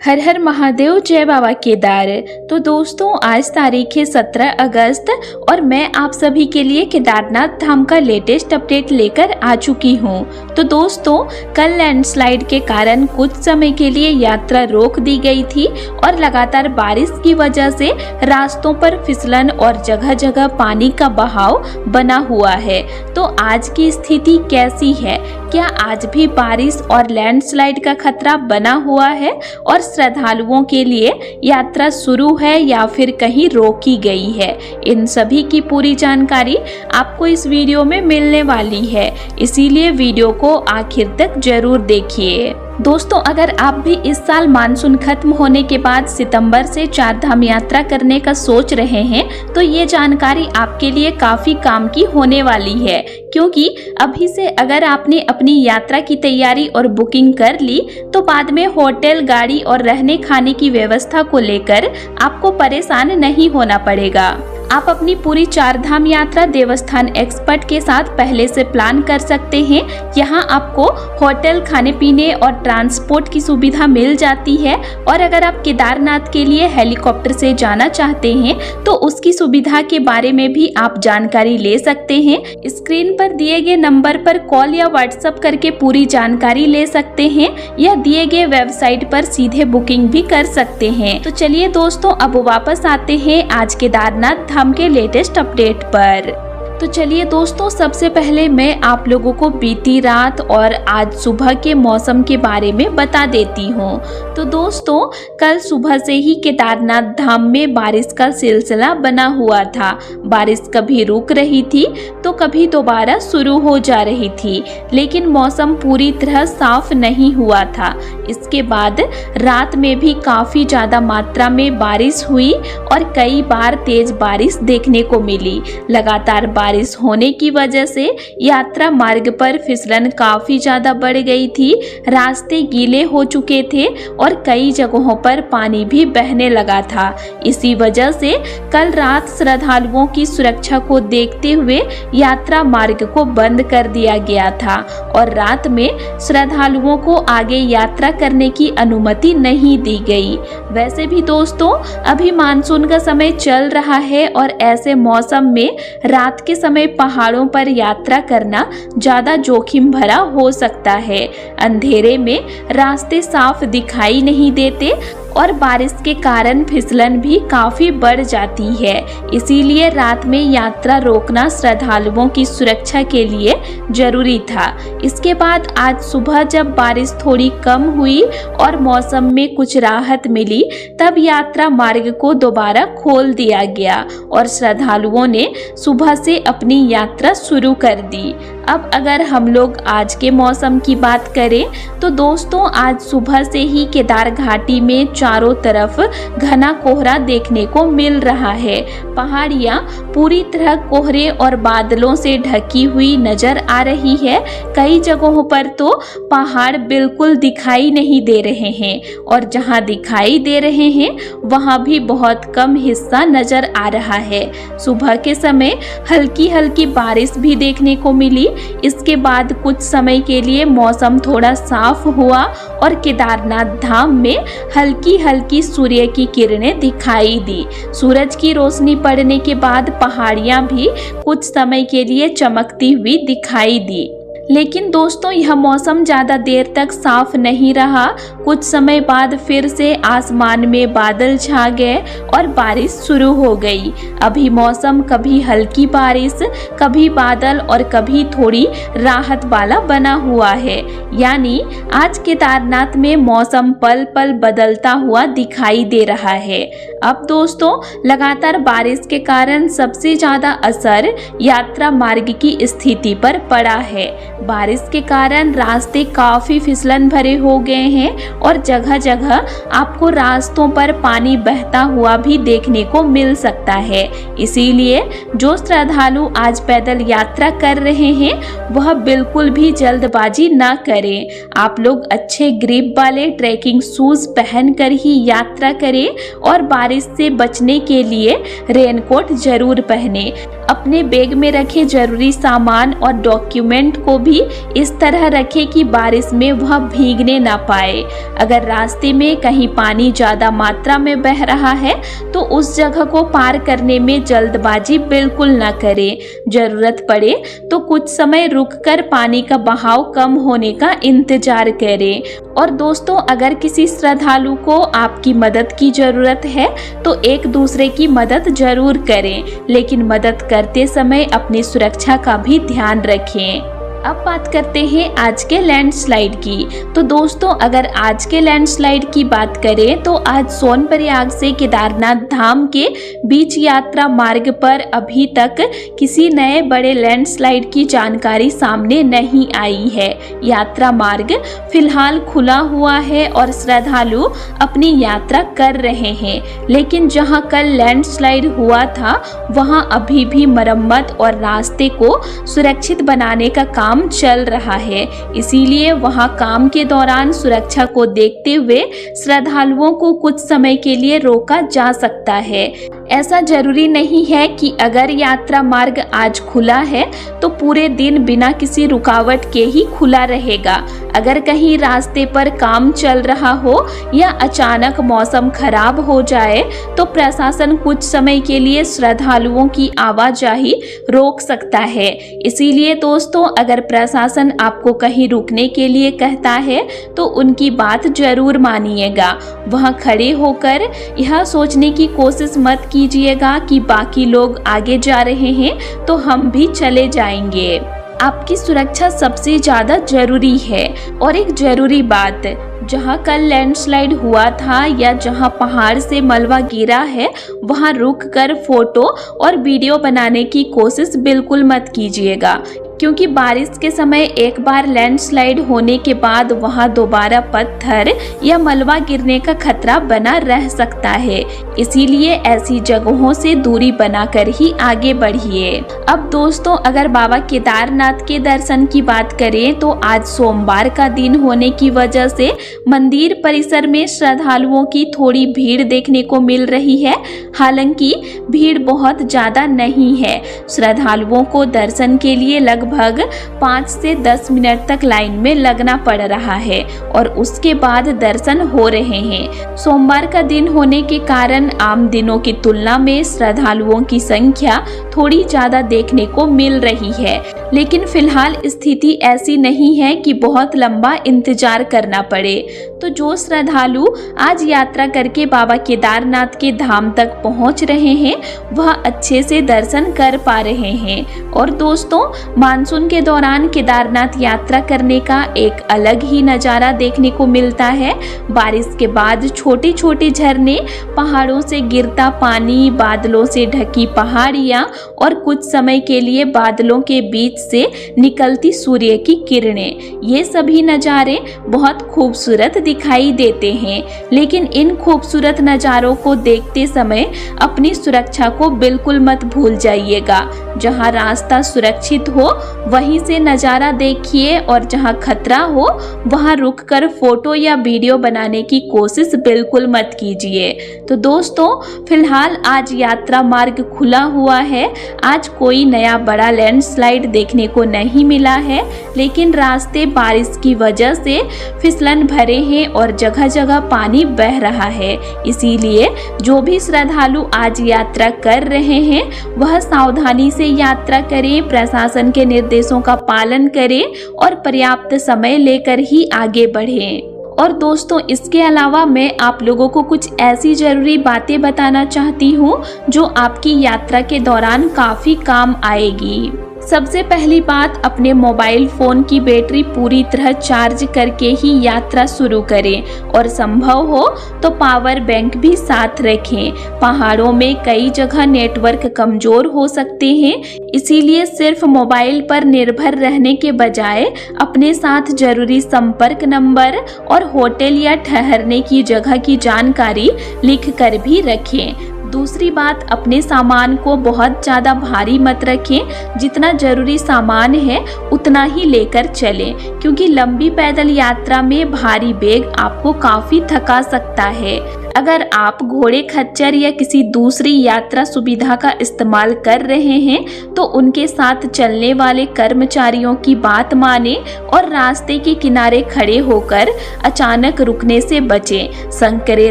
हर हर महादेव, जय बाबा केदार। तो दोस्तों, आज तारीख है 17 अगस्त और मैं आप सभी के लिए केदारनाथ धाम का लेटेस्ट अपडेट लेकर आ चुकी हूँ। तो दोस्तों, कल लैंडस्लाइड के कारण कुछ समय के लिए यात्रा रोक दी गई थी और लगातार बारिश की वजह से रास्तों पर फिसलन और जगह जगह पानी का बहाव बना हुआ है। तो आज की स्थिति कैसी है? क्या आज भी बारिश और लैंडस्लाइड का खतरा बना हुआ है और श्रद्धालुओं के लिए यात्रा शुरू है या फिर कहीं रोकी गई है? इन सभी की पूरी जानकारी आपको इस वीडियो में मिलने वाली है, इसीलिए वीडियो को आखिर तक जरूर देखिए। दोस्तों, अगर आप भी इस साल मानसून खत्म होने के बाद सितंबर से चार धाम यात्रा करने का सोच रहे हैं तो ये जानकारी आपके लिए काफी काम की होने वाली है, क्योंकि अभी से अगर आपने अपनी यात्रा की तैयारी और बुकिंग कर ली तो बाद में होटल, गाड़ी और रहने खाने की व्यवस्था को लेकर आपको परेशान नहीं होना पड़ेगा। आप अपनी पूरी चार धाम यात्रा देवस्थान एक्सपर्ट के साथ पहले से प्लान कर सकते हैं। यहाँ आपको होटल, खाने पीने और ट्रांसपोर्ट की सुविधा मिल जाती है और अगर आप केदारनाथ के लिए हेलीकॉप्टर से जाना चाहते हैं तो उसकी सुविधा के बारे में भी आप जानकारी ले सकते हैं। स्क्रीन पर दिए गए नंबर पर कॉल या व्हाट्सएप करके पूरी जानकारी ले सकते हैं या दिए गए वेबसाइट पर सीधे बुकिंग भी कर सकते हैं। तो चलिए दोस्तों, अब वापस आते हैं आज केदारनाथ धाम के लेटेस्ट अपडेट पर। तो चलिए दोस्तों, सबसे पहले मैं आप लोगों को बीती रात और आज सुबह के मौसम के बारे में बता देती हूँ। तो दोस्तों, कल सुबह से ही केदारनाथ धाम में बारिश का सिलसिला बना हुआ था। बारिश कभी रुक रही थी तो कभी दोबारा शुरू हो जा रही थी, लेकिन मौसम पूरी तरह साफ नहीं हुआ था। इसके बाद रात में भी काफी ज्यादा मात्रा में बारिश हुई और कई बार तेज बारिश देखने को मिली। लगातार बारिश होने की वजह से यात्रा मार्ग पर फिसलन काफी ज्यादा बढ़ गई थी। रास्ते गीले हो चुके थे और कई जगहों पर पानी भी बहने लगा था। इसी वजह से कल रात श्रद्धालुओं की सुरक्षा को देखते हुए यात्रा मार्ग को बंद कर दिया गया था और रात में श्रद्धालुओं को आगे यात्रा करने की अनुमति नहीं दी गई। वैसे भी दोस्तों, अभी मानसून का समय चल रहा है और ऐसे मौसम में रात के समय पहाड़ों पर यात्रा करना ज्यादा जोखिम भरा हो सकता है। अंधेरे में रास्ते साफ दिखाई नहीं देते और बारिश के कारण फिसलन भी काफी बढ़ जाती है। इसीलिए रात में यात्रा रोकना श्रद्धालुओं की सुरक्षा के लिए जरूरी था। इसके बाद आज सुबह जब बारिश थोड़ी कम हुई और मौसम में कुछ राहत मिली, तब यात्रा मार्ग को दोबारा खोल दिया गया और श्रद्धालुओं ने सुबह से अपनी यात्रा शुरू कर दी। अब अगर हम लोग आज के मौसम की बात करें तो दोस्तों, आज सुबह से ही केदार घाटी में चारों तरफ घना कोहरा देखने को मिल रहा है। पहाड़ियां पूरी तरह कोहरे और बादलों से ढकी हुई नजर आ रही है। कई जगहों पर तो पहाड़ बिल्कुल दिखाई नहीं दे रहे हैं और जहां दिखाई दे रहे हैं वहां भी बहुत कम हिस्सा नजर आ रहा है। सुबह के समय हल्की हल्की बारिश भी देखने को मिली। इसके बाद कुछ समय के लिए मौसम थोड़ा साफ हुआ और केदारनाथ धाम में हल्की हल्की सूर्य की किरणें दिखाई दी। सूरज की रोशनी पड़ने के बाद पहाड़ियां भी कुछ समय के लिए चमकती हुई दिखाई दी। लेकिन दोस्तों, यह मौसम ज़्यादा देर तक साफ नहीं रहा। कुछ समय बाद फिर से आसमान में बादल छा गए और बारिश शुरू हो गई। अभी मौसम कभी हल्की बारिश, कभी बादल और कभी थोड़ी राहत वाला बना हुआ है। यानी आज केदारनाथ में मौसम पल पल बदलता हुआ दिखाई दे रहा है। अब दोस्तों, लगातार बारिश के कारण सबसे ज़्यादा असर यात्रा मार्ग की स्थिति पर पड़ा है। बारिश के कारण रास्ते काफी फिसलन भरे हो गए हैं और जगह जगह आपको रास्तों पर पानी बहता हुआ भी देखने को मिल सकता है। इसीलिए जो श्रद्धालु आज पैदल यात्रा कर रहे हैं वह बिल्कुल भी जल्दबाजी ना करें। आप लोग अच्छे ग्रिप वाले ट्रैकिंग शूज पहनकर ही यात्रा करें और बारिश से बचने के लिए रेनकोट जरूर पहने। अपने बैग में रखे जरूरी सामान और डॉक्यूमेंट को भी इस तरह रखें कि बारिश में वह भीगने ना पाए। अगर रास्ते में कहीं पानी ज़्यादा मात्रा में बह रहा है तो उस जगह को पार करने में जल्दबाजी बिल्कुल ना करें। जरूरत पड़े तो कुछ समय रुककर पानी का बहाव कम होने का इंतजार करें। और दोस्तों, अगर किसी श्रद्धालु को आपकी मदद की जरूरत है तो एक दूसरे की मदद जरूर करें, लेकिन मदद करते समय अपनी सुरक्षा का भी ध्यान रखें। अब बात करते हैं आज के लैंडस्लाइड की। तो दोस्तों, अगर आज के लैंडस्लाइड की बात करें तो आज सोनप्रयाग से केदारनाथ धाम के बीच यात्रा मार्ग पर अभी तक किसी नए बड़े लैंडस्लाइड की जानकारी सामने नहीं आई है। यात्रा मार्ग फिलहाल खुला हुआ है और श्रद्धालु अपनी यात्रा कर रहे हैं, लेकिन जहां कल लैंडस्लाइड हुआ था वहां अभी भी मरम्मत और रास्ते को सुरक्षित बनाने का काम चल रहा है। इसीलिए वहां काम के दौरान सुरक्षा को देखते हुए श्रद्धालुओं को कुछ समय के लिए रोका जा सकता है। ऐसा जरूरी नहीं है कि अगर यात्रा मार्ग आज खुला है तो पूरे दिन बिना किसी रुकावट के ही खुला रहेगा। अगर कहीं रास्ते पर काम चल रहा हो या अचानक मौसम खराब हो जाए तो प्रशासन कुछ समय के लिए श्रद्धालुओं की आवाजाही रोक सकता है। इसीलिए दोस्तों, अगर प्रशासन आपको कहीं रुकने के लिए कहता है तो उनकी बात जरूर मानिएगा। वहां खड़े होकर यह सोचने की कोशिश मत कीजिएगा कि बाकी लोग आगे जा रहे हैं तो हम भी चले जाएंगे। आपकी सुरक्षा सबसे ज्यादा जरूरी है। और एक जरूरी बात, जहां कल लैंडस्लाइड हुआ था या जहां पहाड़ से मलबा गिरा है वहां रुककर फोटो और वीडियो बनाने की कोशिश बिल्कुल मत कीजिएगा, क्योंकि बारिश के समय एक बार लैंडस्लाइड होने के बाद वहां दोबारा पत्थर या मलबा गिरने का खतरा बना रह सकता है। इसीलिए ऐसी जगहों से दूरी बनाकर ही आगे बढ़िए। अब दोस्तों, अगर बाबा केदारनाथ के दर्शन की बात करें तो आज सोमवार का दिन होने की वजह से मंदिर परिसर में श्रद्धालुओं की थोड़ी भीड़ देखने को मिल रही है। हालांकि भीड़ बहुत ज्यादा नहीं है। श्रद्धालुओं को दर्शन के लिए लगभग 5 से 10 मिनट तक लाइन में लगना पड़ रहा है और उसके बाद दर्शन हो रहे हैं। सोमवार का दिन होने के कारण आम दिनों की तुलना में श्रद्धालुओं की संख्या थोड़ी ज्यादा देखने को मिल रही है, लेकिन फिलहाल स्थिति ऐसी नहीं है कि बहुत लंबा इंतजार करना पड़े। तो जो श्रद्धालु आज यात्रा करके बाबा केदारनाथ के धाम तक पहुंच रहे हैं वह अच्छे से दर्शन कर पा रहे हैं। और दोस्तों, मानसून के दौरान केदारनाथ यात्रा करने का एक अलग ही नज़ारा देखने को मिलता है। बारिश के बाद छोटे छोटे झरने, पहाड़ों से गिरता पानी, बादलों से ढकी पहाड़ियाँ और कुछ समय के लिए बादलों के बीच से निकलती सूर्य की किरणें, ये सभी नज़ारे बहुत खूबसूरत दिखाई देते हैं। लेकिन इन खूबसूरत नज़ारों को देखते समय अपनी सुरक्षा को बिल्कुल मत भूल जाइएगा। जहाँ रास्ता सुरक्षित हो वहीं से नज़ारा देखिए और जहां खतरा हो वहां रुककर फोटो या वीडियो बनाने की कोशिश बिल्कुल मत कीजिए। तो दोस्तों, फिलहाल आज यात्रा मार्ग खुला हुआ है। आज कोई नया बड़ा लैंडस्लाइड देखने को नहीं मिला है, लेकिन रास्ते बारिश की वजह से फिसलन भरे हैं और जगह जगह पानी बह रहा है। इसीलिए जो भी श्रद्धालु आज यात्रा कर रहे हैं वह सावधानी से यात्रा करें, प्रशासन के निर्देशों का पालन करें और पर्याप्त समय लेकर ही आगे बढ़ें। और दोस्तों, इसके अलावा मैं आप लोगों को कुछ ऐसी जरूरी बातें बताना चाहती हूँ जो आपकी यात्रा के दौरान काफ़ी काम आएगी। सबसे पहली बात, अपने मोबाइल फ़ोन की बैटरी पूरी तरह चार्ज करके ही यात्रा शुरू करें और संभव हो तो पावर बैंक भी साथ रखें। पहाड़ों में कई जगह नेटवर्क कमज़ोर हो सकते हैं, इसीलिए सिर्फ मोबाइल पर निर्भर रहने के बजाय अपने साथ जरूरी संपर्क नंबर और होटल या ठहरने की जगह की जानकारी लिख कर भी रखें। दूसरी बात, अपने सामान को बहुत ज़्यादा भारी मत रखें। जितना ज़रूरी सामान है उतना ही लेकर चलें, क्योंकि लंबी पैदल यात्रा में भारी बैग आपको काफ़ी थका सकता है। अगर आप घोड़े खच्चर या किसी दूसरी यात्रा सुविधा का इस्तेमाल कर रहे हैं तो उनके साथ चलने वाले कर्मचारियों की बात माने और रास्ते के किनारे खड़े होकर अचानक रुकने से बचें। संकरे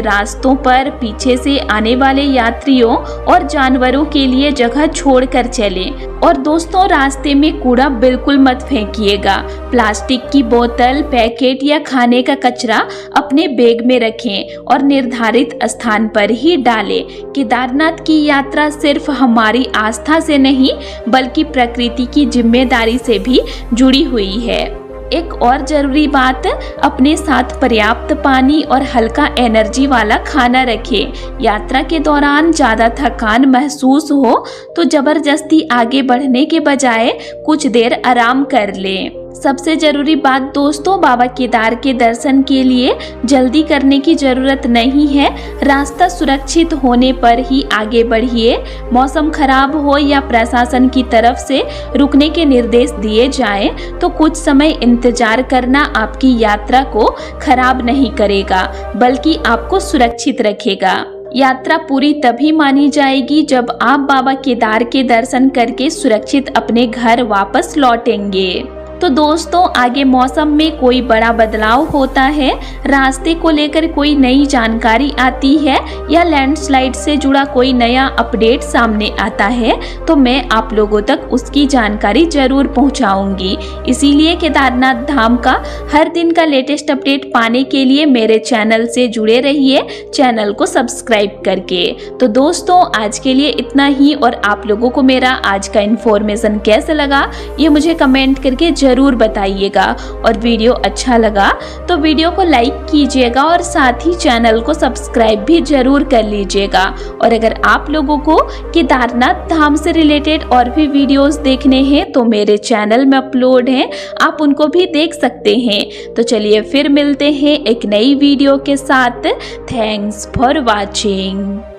रास्तों पर पीछे से आने वाले यात्रियों और जानवरों के लिए जगह छोड़कर चलें। और दोस्तों, रास्ते में कूड़ा बिल्कुल मत फेंकिएगा। प्लास्टिक की बोतल, पैकेट या खाने का कचरा अपने बैग में रखें और निर्धारित स्थान पर ही डालें। केदारनाथ की यात्रा सिर्फ हमारी आस्था से नहीं बल्कि प्रकृति की जिम्मेदारी से भी जुड़ी हुई है। एक और जरूरी बात, अपने साथ पर्याप्त पानी और हल्का एनर्जी वाला खाना रखें। यात्रा के दौरान ज़्यादा थकान महसूस हो तो जबरदस्ती आगे बढ़ने के बजाय कुछ देर आराम कर लें। सबसे जरूरी बात दोस्तों, बाबा केदार के दर्शन के लिए जल्दी करने की जरूरत नहीं है। रास्ता सुरक्षित होने पर ही आगे बढ़िए। मौसम खराब हो या प्रशासन की तरफ से रुकने के निर्देश दिए जाएं तो कुछ समय इंतजार करना आपकी यात्रा को खराब नहीं करेगा बल्कि आपको सुरक्षित रखेगा। यात्रा पूरी तभी मानी जाएगी जब आप बाबा केदार के दर्शन करके सुरक्षित अपने घर वापस लौटेंगे। तो दोस्तों, आगे मौसम में कोई बड़ा बदलाव होता है, रास्ते को लेकर कोई नई जानकारी आती है या लैंडस्लाइड से जुड़ा कोई नया अपडेट सामने आता है तो मैं आप लोगों तक उसकी जानकारी जरूर पहुंचाऊंगी। इसीलिए केदारनाथ धाम का हर दिन का लेटेस्ट अपडेट पाने के लिए मेरे चैनल से जुड़े रहिए, चैनल को सब्सक्राइब करके। तो दोस्तों, आज के लिए इतना ही और आप लोगों को मेरा आज का इन्फॉर्मेशन कैसा लगा ये मुझे कमेंट करके जरूर बताइएगा। और वीडियो अच्छा लगा तो वीडियो को लाइक कीजिएगा और साथ ही चैनल को सब्सक्राइब भी जरूर कर लीजिएगा। और अगर आप लोगों को केदारनाथ धाम से रिलेटेड और भी वीडियोस देखने हैं तो मेरे चैनल में अपलोड हैं, आप उनको भी देख सकते हैं। तो चलिए फिर मिलते हैं एक नई वीडियो के साथ। Thanks for watching.